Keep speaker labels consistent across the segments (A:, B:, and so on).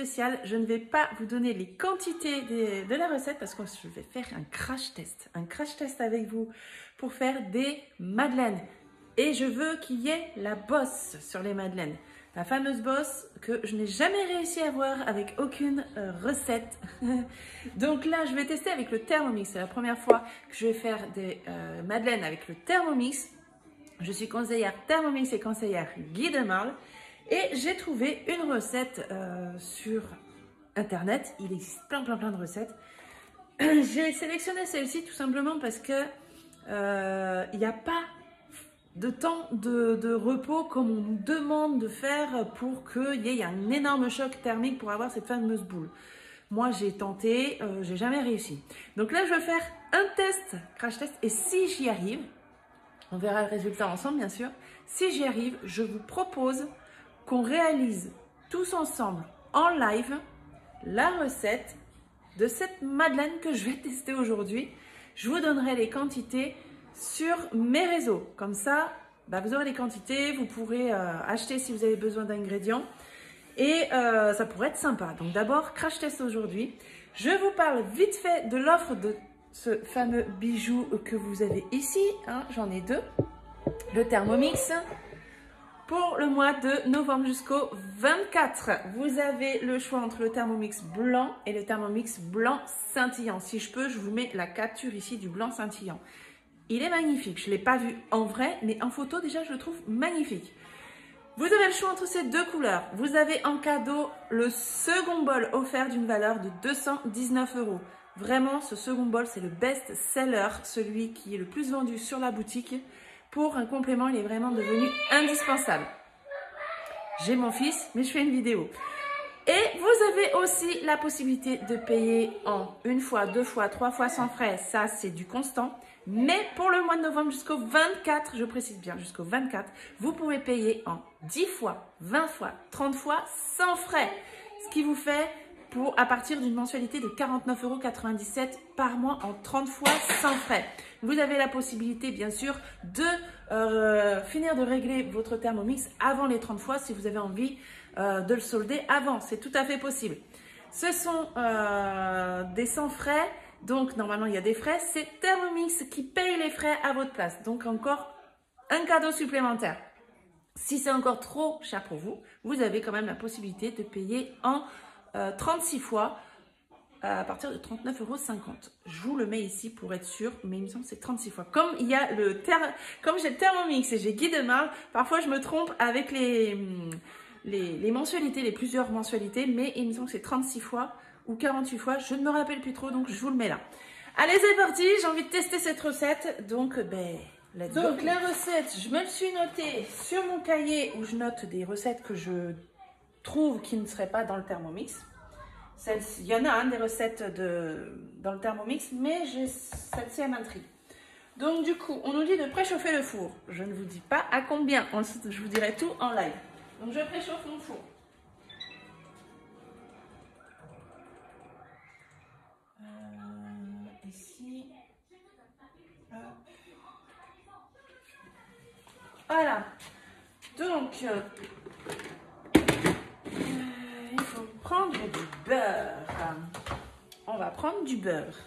A: spécial. Je ne vais pas vous donner les quantités de la recette parce que je vais faire un crash test. Un crash test avec vous pour faire des madeleines. Et je veux qu'il y ait la bosse sur les madeleines. La fameuse bosse que je n'ai jamais réussi à avoir avec aucune recette. Donc là, je vais tester avec le Thermomix. C'est la première fois que je vais faire des madeleines avec le Thermomix. Je suis conseillère Thermomix et conseillère Guy de Marle. Et j'ai trouvé une recette sur Internet. Il existe plein de recettes. J'ai sélectionné celle-ci tout simplement parce que il n'y a pas de temps de repos comme on nous demande de faire pour qu'il y ait un énorme choc thermique pour avoir cette fameuse boule. Moi, j'ai tenté, j'ai jamais réussi. Donc là, je vais faire un test, crash test, et si j'y arrive, on verra le résultat ensemble, bien sûr. Si j'y arrive, je vous propose qu'on réalise tous ensemble en live la recette de cette madeleine que je vais tester aujourd'hui. Je vous donnerai les quantités sur mes réseaux. Comme ça, vous aurez les quantités, vous pourrez acheter si vous avez besoin d'ingrédients. Et ça pourrait être sympa. Donc d'abord, crash test aujourd'hui. Je vous parle vite fait de l'offre de ce fameux bijou que vous avez ici. Hein, j'en ai deux. Le Thermomix. Pour le mois de novembre jusqu'au 24, vous avez le choix entre le Thermomix blanc et le Thermomix blanc scintillant. Si je peux, je vous mets la capture ici du blanc scintillant. Il est magnifique. Je ne l'ai pas vu en vrai, mais en photo, déjà, je le trouve magnifique. Vous avez le choix entre ces deux couleurs. Vous avez en cadeau le second bol offert d'une valeur de 219 €. Vraiment, ce second bol, c'est le best-seller, celui qui est le plus vendu sur la boutique. Pour un complément, il est vraiment devenu indispensable. J'ai mon fils, mais je fais une vidéo. Et vous avez aussi la possibilité de payer en une fois, deux fois, trois fois sans frais. Ça, c'est du constant. Mais pour le mois de novembre jusqu'au 24, je précise bien, jusqu'au 24, vous pouvez payer en 10 fois, 20 fois, 30 fois sans frais. Ce qui vous fait à partir d'une mensualité de 49,97 € par mois en 30 fois sans frais. Vous avez la possibilité, bien sûr, de finir de régler votre Thermomix avant les 30 fois si vous avez envie de le solder avant. C'est tout à fait possible. Ce sont des sans frais. Donc, normalement, il y a des frais. C'est Thermomix qui paye les frais à votre place. Donc, encore un cadeau supplémentaire. Si c'est encore trop cher pour vous, vous avez quand même la possibilité de payer en 36 fois à partir de 39,50 €. Je vous le mets ici pour être sûr, mais il me semble que c'est 36 fois. Comme il y a comme j'ai le Thermomix et j'ai Guy de Marle, parfois je me trompe avec les mensualités, les plusieurs mensualités, mais il me semble que c'est 36 fois ou 48 fois, je ne me rappelle plus trop, donc je vous le mets là. Allez, c'est parti, j'ai envie de tester cette recette, donc let's go. Donc la recette, je me le suis notée sur mon cahier où je note des recettes que je trouve qui ne seraient pas dans le Thermomix. Il y en a des recettes dans le Thermomix, mais celle-ci elle m'intrigue. Donc du coup, on nous dit de préchauffer le four. Je ne vous dis pas à combien, je vous dirai tout en live. Donc je préchauffe mon four. Ici. Hop. Voilà. Donc, il faut prendre du beurre. On va prendre du beurre.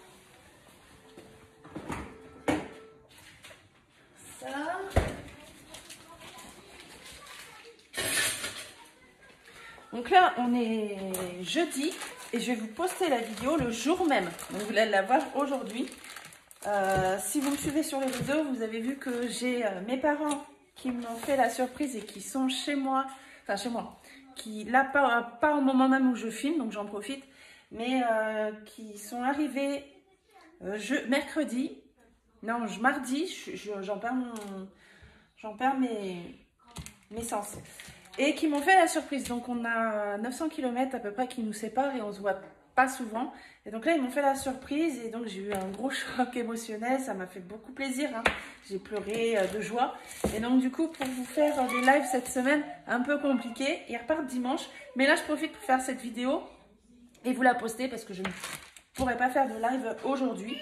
A: Ça. Donc là, on est jeudi et je vais vous poster la vidéo le jour même. Donc vous allez la voir aujourd'hui. Si vous me suivez sur les réseaux, vous avez vu que j'ai mes parents qui m'ont fait la surprise et qui sont chez moi, qui là pas au moment même où je filme, donc j'en profite, mais qui sont arrivés mardi, j'en perds mes sens, et qui m'ont fait la surprise. Donc on a 900 km à peu près qui nous séparent et on se voit pas souvent. Et donc là, ils m'ont fait la surprise et donc j'ai eu un gros choc émotionnel. Ça m'a fait beaucoup plaisir. Hein. J'ai pleuré de joie. Et donc du coup, pour vous faire des lives cette semaine, un peu compliqué. Ils repartent dimanche. Mais là, je profite pour faire cette vidéo et vous la poster parce que je ne pourrai pas faire de live aujourd'hui.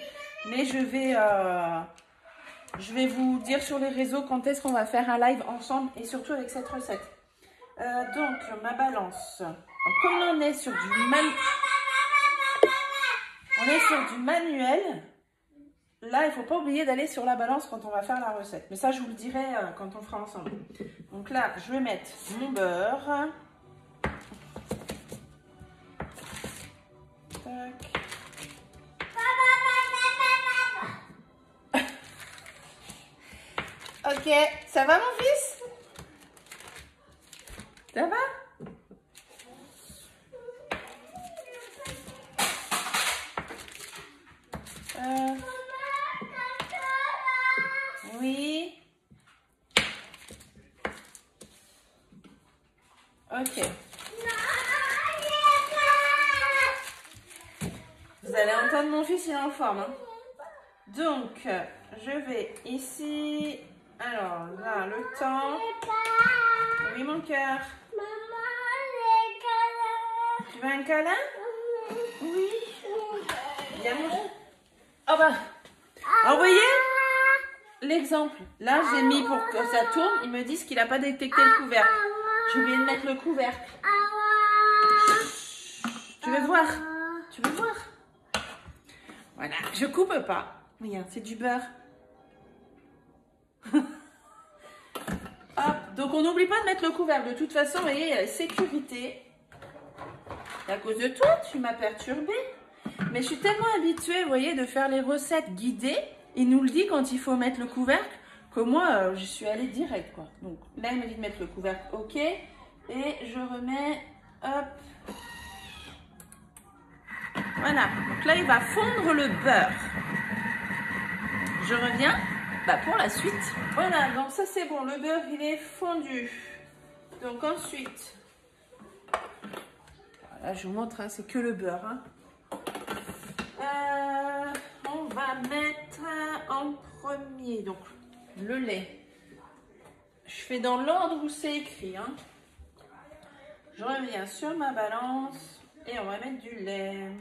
A: Mais je vais vous dire sur les réseaux quand est-ce qu'on va faire un live ensemble et surtout avec cette recette. Donc, ma balance. Donc, comme on est sur du manuel, là, il ne faut pas oublier d'aller sur la balance quand on va faire la recette. Mais ça, je vous le dirai quand on fera ensemble. Donc là, je vais mettre mon beurre. Tac. Ok, ça va mon fils? Ça va? Oui. Ok. Vous allez entendre mon fils, il est en forme. Hein. Donc, je vais ici. Alors, là, le temps. Oui, mon cœur. Tu veux un câlin? Oui. Viens, mon chat. Oh bah. Alors, vous voyez l'exemple. Là, j'ai mis pour que ça tourne. Ils me disent qu'il n'a pas détecté le couvercle. Je viens de mettre le couvercle. Tu veux voir? Tu veux voir? Voilà, je coupe pas. Regarde, c'est du beurre. Hop, donc on n'oublie pas de mettre le couvercle. De toute façon, vous voyez, il y a la sécurité. Et à cause de toi, tu m'as perturbée. Mais je suis tellement habituée, vous voyez, de faire les recettes guidées. Il nous le dit quand il faut mettre le couvercle, que moi, je suis allée direct, quoi. Donc là, il m'a dit de mettre le couvercle, ok. Et je remets, hop. Voilà, donc là, il va fondre le beurre. Je reviens pour la suite. Voilà, donc ça, c'est bon. Le beurre, il est fondu. Donc ensuite, voilà, je vous montre, hein, c'est que le beurre. Hein. On va mettre en premier, donc, le lait. Je fais dans l'ordre où c'est écrit. Hein. Je reviens sur ma balance et on va mettre du lait.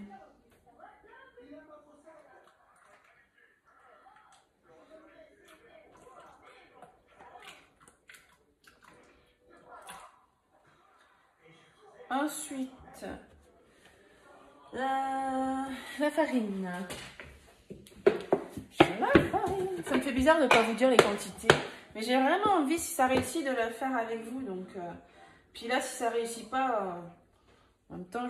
A: Ensuite, la farine. Ça me fait bizarre de ne pas vous dire les quantités. Mais j'ai vraiment envie, si ça réussit, de le faire avec vous. Donc, puis là, si ça réussit pas, en même temps,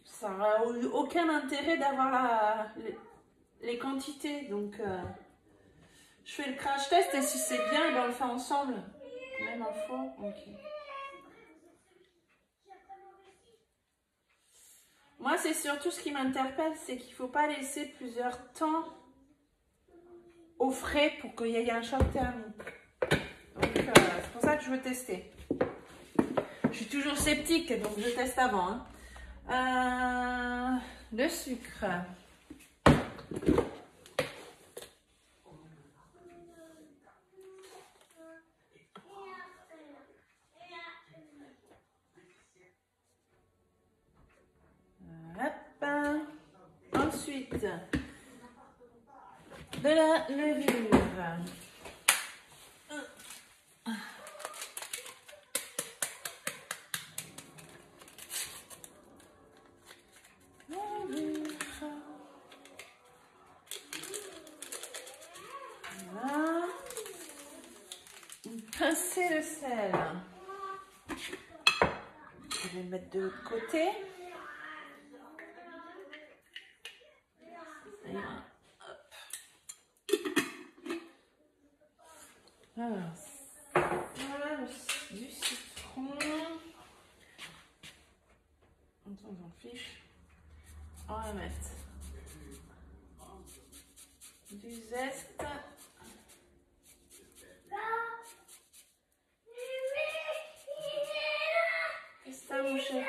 A: ça n'aura aucun intérêt d'avoir les quantités. Donc, je fais le crash test et si c'est bien, on le fait ensemble. Même info. Ok. Moi, c'est surtout ce qui m'interpelle, c'est qu'il ne faut pas laisser plusieurs temps au frais pour qu'il y ait un choc thermique. Donc, c'est pour ça que je veux tester. Je suis toujours sceptique, donc je teste avant. Hein. Le sucre. Ensuite, de la levure. Voilà. Pincer le sel. Je vais le mettre de l'autre côté. Alors, voilà du citron. On s'en fiche. On va mettre du zeste. Qu'est-ce que ça, mon chéri?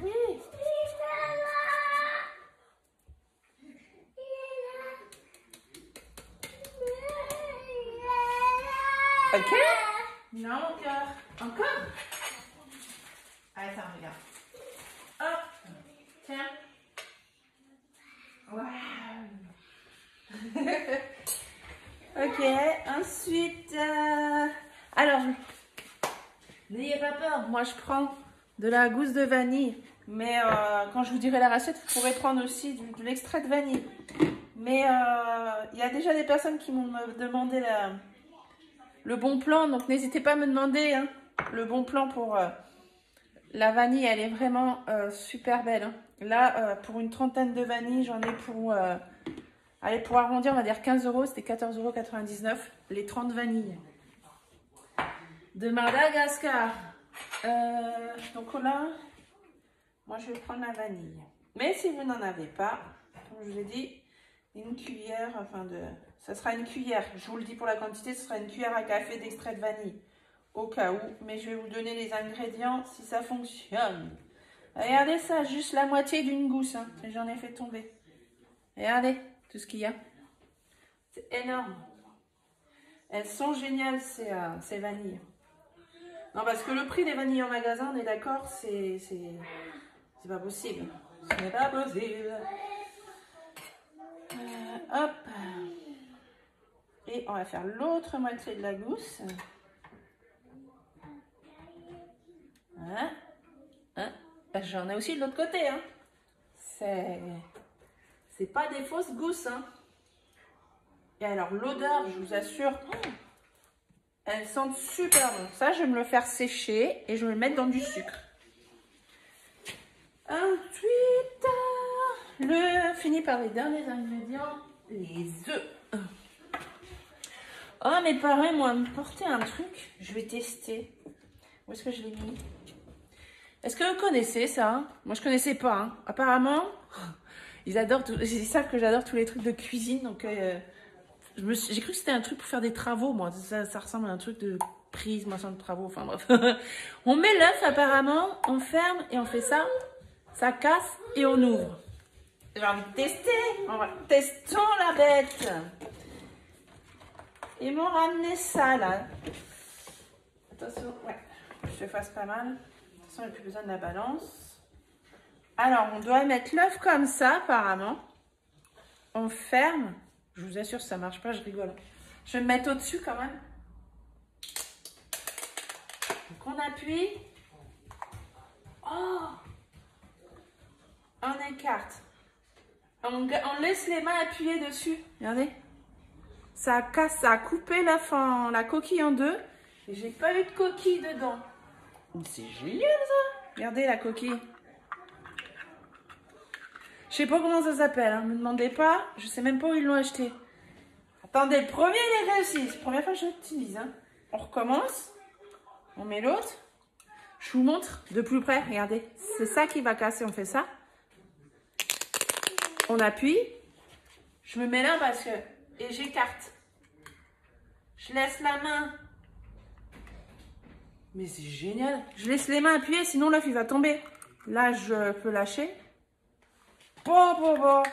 A: Oui. Ok? Non, mon cœur. Encore? Attends, regarde. Hop. Tiens. Wow. Ok. Ensuite, alors, N'ayez pas peur, moi je prends de la gousse de vanille. Mais quand je vous dirai la recette, vous pourrez prendre aussi de l'extrait de vanille. Mais il y a déjà des personnes qui m'ont demandé le bon plan. Donc n'hésitez pas à me demander hein, le bon plan pour la vanille. Elle est vraiment super belle. Hein. Là, pour une trentaine de vanilles, j'en ai pour... allez, pour arrondir, on va dire 15 €. C'était 14,99 €. Les 30 vanilles. De Madagascar. Donc là... Moi, je vais prendre la vanille. Mais si vous n'en avez pas, comme je vous ai dit, une cuillère, ça sera une cuillère. Je vous le dis pour la quantité, ce sera une cuillère à café d'extrait de vanille. Au cas où. Mais je vais vous donner les ingrédients si ça fonctionne. Regardez ça, juste la moitié d'une gousse. Hein, j'en ai fait tomber. Regardez tout ce qu'il y a. C'est énorme. Elles sont géniales, ces vanilles. Non, parce que le prix des vanilles en magasin, on est d'accord, c'est pas possible. Ce n'est pas possible. Hop. Et on va faire l'autre moitié de la gousse. Voilà. Hein? J'en ai aussi de l'autre côté. Hein. C'est pas des fausses gousses. Hein. Et alors l'odeur, je vous assure, elles sentent super bon. Ça, je vais me le faire sécher et je vais le mettre dans du sucre. Ensuite, fini par les derniers ingrédients, les œufs. Oh, mes parents m'ont apporté un truc. Je vais tester. Où est-ce que je l'ai mis? Est-ce que vous connaissez ça? Moi, je connaissais pas. Hein. Apparemment, ils savent que j'adore tous les trucs de cuisine. Donc, j'ai cru que c'était un truc pour faire des travaux. Moi, ça ressemble à un truc de prise, machin de travaux. Enfin bref. On met l'œuf apparemment, on ferme et on fait ça. Ça casse et on ouvre. J'ai envie de tester. Testons la bête. Ils m'ont ramené ça là. Attention, ouais, je te fasse pas mal. De toute façon, il n'y a plus besoin de la balance. Alors, on doit mettre l'œuf comme ça apparemment. On ferme. Je vous assure, ça marche pas, je rigole. Je vais me mettre au-dessus quand même. Donc, on appuie. Oh! On écarte. On laisse les mains appuyées dessus. Regardez. Ça casse, ça a coupé la coquille en deux. Et j'ai pas eu de coquille dedans. C'est génial ça. Regardez la coquille. Je sais pas comment ça s'appelle. Hein. Ne me demandez pas. Je sais même pas où ils l'ont acheté. Attendez, le premier il est réussi. C'est la première fois que je l'utilise. Hein. On recommence. On met l'autre. Je vous montre de plus près. Regardez. C'est ça qui va casser. On fait ça. On appuie. Je me mets là parce que... Et j'écarte. Je laisse la main. Mais c'est génial. Je laisse les mains appuyées, sinon l'œuf il va tomber. Là, je peux lâcher. Bon.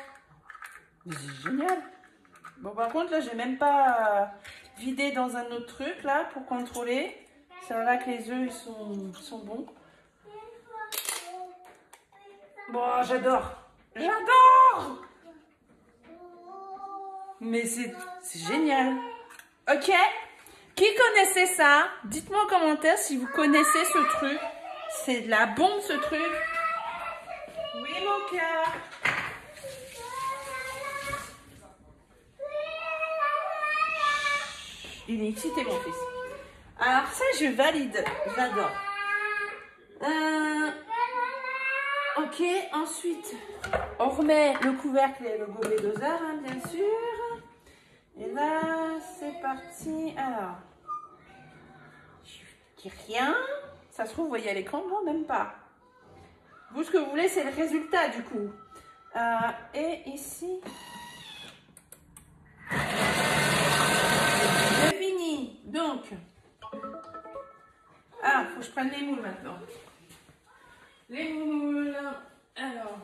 A: Mais c'est génial. Bon, par contre, là, j'ai même pas vidé dans un autre truc, là, pour contrôler. Ça va que les œufs, ils sont bons. Bon, j'adore. J'adore. Mais c'est génial. Ok. Qui connaissait ça? Dites-moi en commentaire si vous connaissez ce truc. C'est de la bombe ce truc. Oui mon cœur. Il est excité mon fils. Alors ça je valide. J'adore. Ok, ensuite on remet le couvercle et le gobelet doseur hein, bien sûr. Et là, c'est parti. Alors, je dis rien. Ça se trouve, vous voyez à l'écran? Non, même pas. Vous, ce que vous voulez, c'est le résultat, du coup. Et ici, c'est fini. Donc, faut que je prenne les moules maintenant. Les moules. Alors...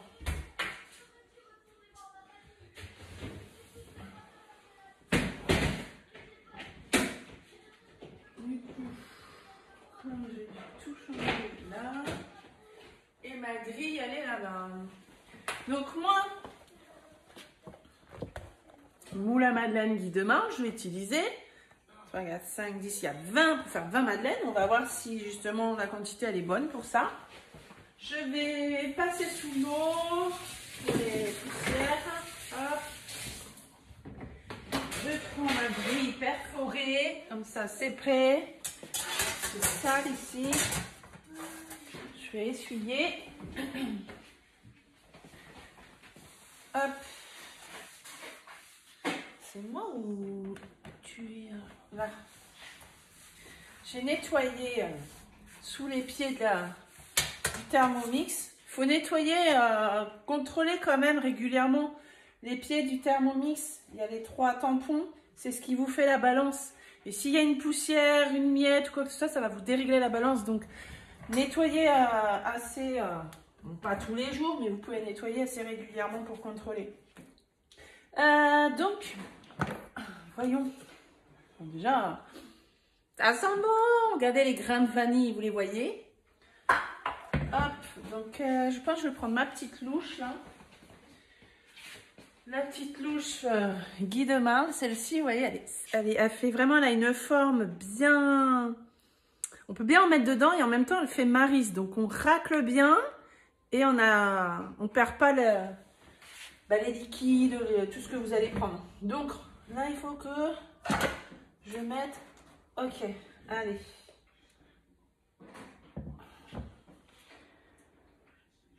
A: J'ai tout changé là. Et ma grille, elle est là-bas. Donc moi, moule à madeleine Guy Demain, je vais utiliser 3, 4, 5, 10, il y a 20 pour faire 20 madeleines. On va voir si justement la quantité elle est bonne pour ça. Je vais passer sous l'eau pour les poussières. Hop. Je prends ma grille perforée, comme ça c'est prêt. C'est sale ici. Je vais essuyer. Hop. C'est moi ou tu es là? J'ai nettoyé sous les pieds du Thermomix. Il faut nettoyer, contrôler quand même régulièrement les pieds du Thermomix. Il y a les 3 tampons. C'est ce qui vous fait la balance. Et s'il y a une poussière, une miette ou quoi que ce soit, ça va vous dérégler la balance. Donc, nettoyez assez, bon, pas tous les jours, mais vous pouvez nettoyer assez régulièrement pour contrôler. Donc, voyons. Bon, déjà, ça sent bon. Regardez les grains de vanille, vous les voyez. Hop, donc je pense que je vais prendre ma petite louche là. La petite louche Guy de Marle, celle-ci, vous voyez, elle fait vraiment, elle a une forme bien... On peut bien en mettre dedans et en même temps, elle fait maryse. Donc, on racle bien et on perd pas les liquides, tout ce que vous allez prendre. Donc, là, il faut que je mette... Ok, allez.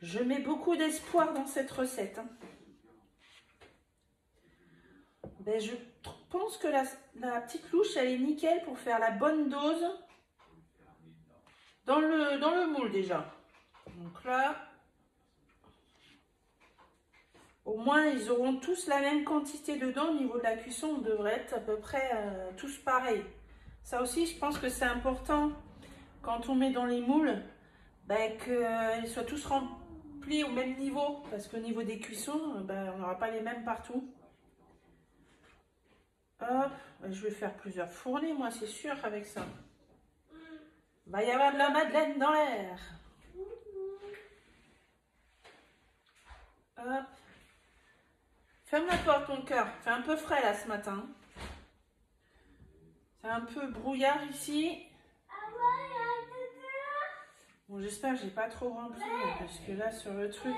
A: Je mets beaucoup d'espoir dans cette recette. Hein. Ben, je pense que la petite louche, elle est nickel pour faire la bonne dose dans le moule déjà. Donc là, au moins, ils auront tous la même quantité dedans. Au niveau de la cuisson, on devrait être à peu près tous pareils. Ça aussi, je pense que c'est important quand on met dans les moules, ben, qu'ils soient tous remplis au même niveau. Parce qu'au niveau des cuissons, ben, on n'aura pas les mêmes partout. Hop, je vais faire plusieurs fournées, moi, c'est sûr, avec ça. Il va y avoir de la madeleine dans l'air. Hop. Ferme la porte, mon cœur. Il fait un peu frais, là, ce matin. C'est un peu brouillard, ici. Bon, j'espère que j'ai pas trop rempli, parce que là, sur le truc,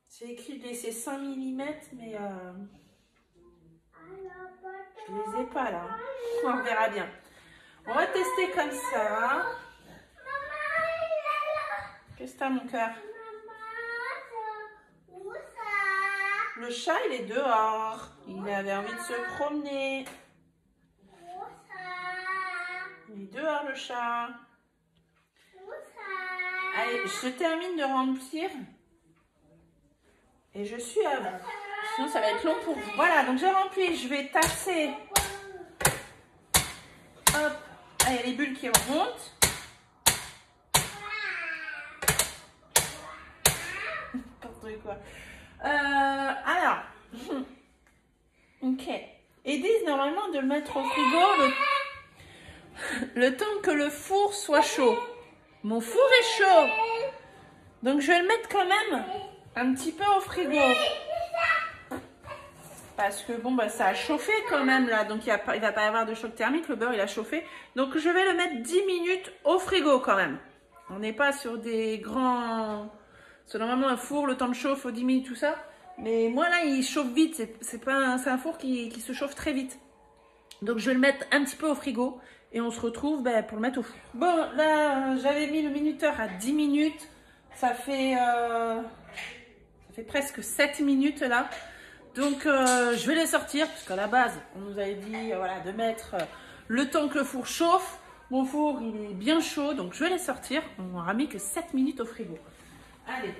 A: c'est écrit de laisser 5 mm, mais... je les ai pas là. On verra bien. On va tester comme ça. Qu'est-ce que t'as, mon cœur? Le chat, il est dehors. Il avait envie de se promener. Il est dehors, le chat. Allez, je termine de remplir. Et je suis à vous. Sinon, ça va être long pour vous. Voilà, donc j'ai rempli. Je vais tasser. Hop. Ah, il y a les bulles qui remontent. N'importe quoi. Alors. Ok. Ils disent normalement de le mettre au frigo le temps que le four soit chaud. Mon four est chaud. Donc, je vais le mettre quand même un petit peu au frigo. Parce que bon, bah, ça a chauffé quand même là. Donc, il va pas y avoir de choc thermique. Le beurre, il a chauffé. Donc, je vais le mettre 10 minutes au frigo quand même. On n'est pas sur des grands... C'est normalement un four, le temps de chauffe, 10 minutes, tout ça. Mais moi, là, il chauffe vite. C'est un four qui se chauffe très vite. Donc, je vais le mettre un petit peu au frigo. Et on se retrouve pour le mettre au four. Bon, là, j'avais mis le minuteur à 10 minutes. Ça fait presque 7 minutes, là. Donc, je vais les sortir. Parce qu'à la base, on nous avait dit voilà, de mettre le temps que le four chauffe. Mon four, il est bien chaud. Donc, je vais les sortir. On n'aura mis que 7 minutes au frigo. Allez.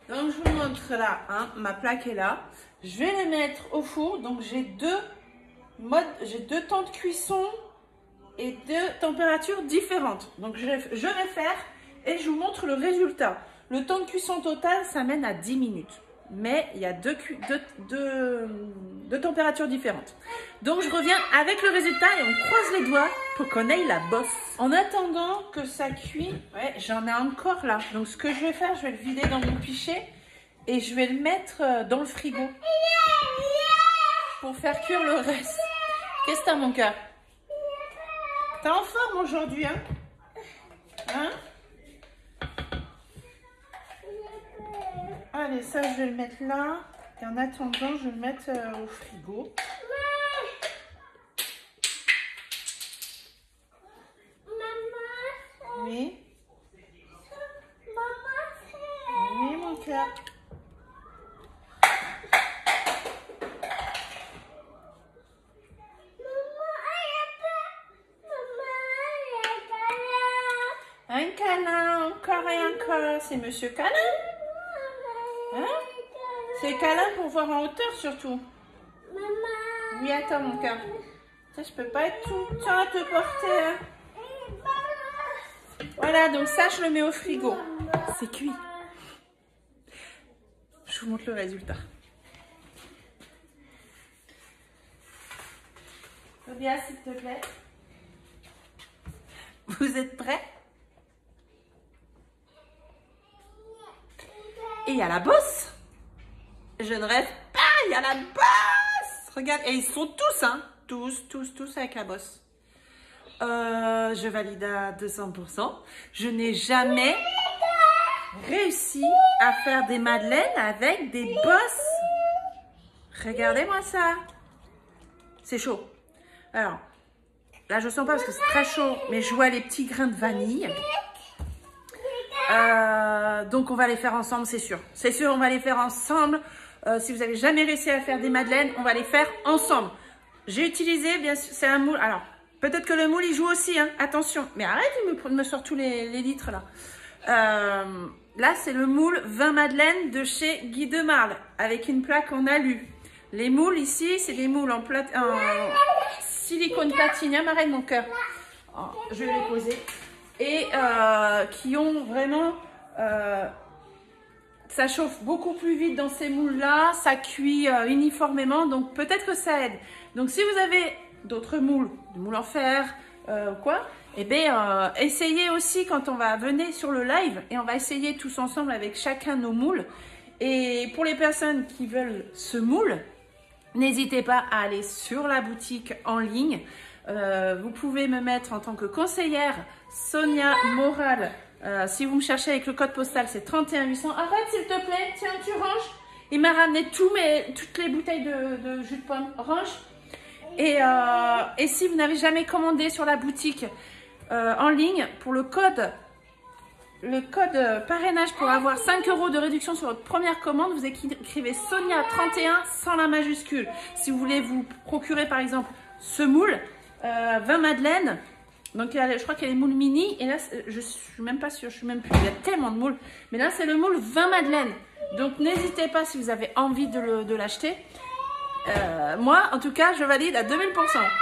A: Donc, je vous montre là, hein, ma plaque est là. Je vais les mettre au four. Donc, j'ai deux temps de cuisson et 2 températures différentes. Donc, je vais faire et je vous montre le résultat. Le temps de cuisson total, ça mène à 10 minutes. Mais il y a deux températures différentes. Donc, je reviens avec le résultat et on croise les doigts pour qu'on aille la bosse. En attendant que ça cuit, ouais, j'en ai encore là. Donc, ce que je vais faire, je vais le vider dans mon pichet et je vais le mettre dans le frigo pour faire cuire le reste. Qu'est-ce que t'as, mon cœur? T'es en forme aujourd'hui, hein? Hein? Allez, ça, je vais le mettre là. Et en attendant, je vais le mettre au frigo. Oui. Oui, mon cœur. Un câlin, encore et encore. C'est Monsieur Câlin? Hein? C'est câlin pour voir en hauteur surtout. Oui, attends, mon cœur. Ça, je peux pas être tout le temps à te porter. Hein? Voilà, donc ça, je le mets au frigo. C'est cuit. Je vous montre le résultat. Tobias, s'il te plaît. Vous êtes prêts? Et il y a la bosse. Je ne rêve pas, il y a la bosse. Regarde, et ils sont tous, hein. Tous avec la bosse. Je valide à 200%. Je n'ai jamais réussi à faire des madeleines avec des bosses. Regardez-moi ça. C'est chaud. Alors, là, je sens pas parce que c'est très chaud, mais je vois les petits grains de vanille. Donc, on va les faire ensemble, c'est sûr. C'est sûr, on va les faire ensemble. Si vous n'avez jamais réussi à faire des madeleines, on va les faire ensemble. J'ai utilisé, bien sûr, c'est un moule. Alors, peut-être que le moule, il joue aussi, hein. Attention. Mais arrête de me sortir tous les litres, là. Là, c'est le moule 20 madeleines de chez Guy de Marle, avec une plaque en alu. Les moules, ici, c'est des moules en silicone platinium. Arrête, mon cœur. Oh, je vais les poser. Et qui ont vraiment... ça chauffe beaucoup plus vite dans ces moules-là. Ça cuit uniformément. Donc, peut-être que ça aide. Donc, si vous avez d'autres moules, des moules en fer ou quoi, eh bien, essayez aussi quand on va venir sur le live. Et on va essayer tous ensemble avec chacun nos moules. Et pour les personnes qui veulent ce moule, n'hésitez pas à aller sur la boutique en ligne. Vous pouvez me mettre en tant que conseillère Sonia Moral. Si vous me cherchez avec le code postal, c'est 31800. Arrête s'il te plaît, tiens, tu ranges. Il m'a ramené toutes les bouteilles de jus de pomme. Range. Et si vous n'avez jamais commandé sur la boutique en ligne, pour le code parrainage pour avoir 5 € de réduction sur votre première commande, vous écrivez Sonia 31 sans la majuscule. Si vous voulez vous procurer par exemple ce moule, 20 madeleines, donc je crois qu'il y a les moules mini, et là je suis même pas sûre, je suis même plus, il y a tellement de moules, mais là c'est le moule 20 madeleines. Donc n'hésitez pas si vous avez envie de l'acheter. Moi en tout cas je valide à 2000%,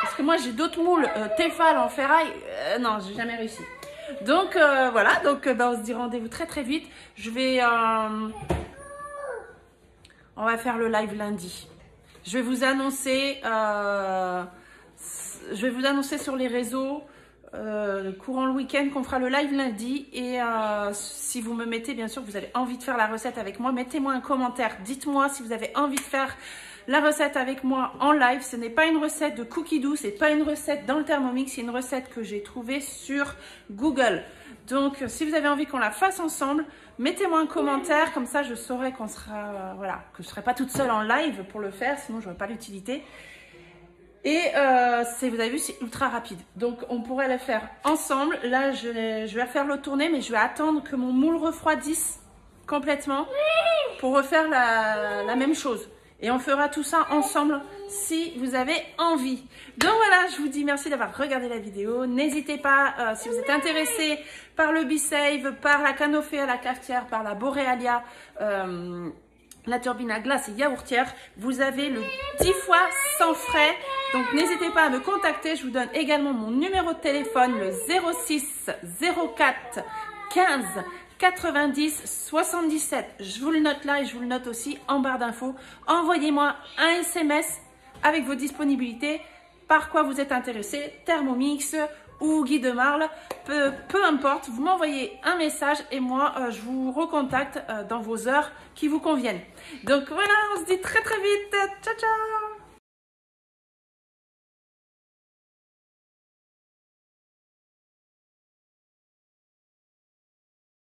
A: parce que moi j'ai d'autres moules Tefal en ferraille, non j'ai jamais réussi. Donc voilà, donc on se dit rendez-vous très très vite. On va faire le live lundi. Je vais vous annoncer sur les réseaux courant le week-end qu'on fera le live lundi. Et si vous me mettez, bien sûr, vous avez envie de faire la recette avec moi, mettez-moi un commentaire. Dites-moi si vous avez envie de faire la recette avec moi en live. Ce n'est pas une recette de cookies doux, c'est pas une recette dans le Thermomix, c'est une recette que j'ai trouvée sur Google. Donc, si vous avez envie qu'on la fasse ensemble, mettez-moi un commentaire, comme ça je saurai qu'on sera, voilà, que je ne serai pas toute seule en live pour le faire, sinon je n'aurai pas l'utilité. Et vous avez vu, c'est ultra rapide. Donc, on pourrait le faire ensemble. Là, je vais faire le tourner, mais je vais attendre que mon moule refroidisse complètement pour refaire la même chose. Et on fera tout ça ensemble si vous avez envie. Donc voilà, je vous dis merci d'avoir regardé la vidéo. N'hésitez pas, si vous êtes intéressé par le B-Save, par la canopée à la cafetière, par la Borealia, la turbine à glace et yaourtière, vous avez le 10 fois sans frais. Donc n'hésitez pas à me contacter. Je vous donne également mon numéro de téléphone, le 06 04 15 90 77. Je vous le note là et je vous le note aussi en barre d'infos. Envoyez-moi un SMS avec vos disponibilités, par quoi vous êtes intéressé, Thermomix ou Guy de Marle, peu importe, vous m'envoyez un message et moi je vous recontacte dans vos heures qui vous conviennent. Donc voilà, on se dit très très vite. Ciao ciao.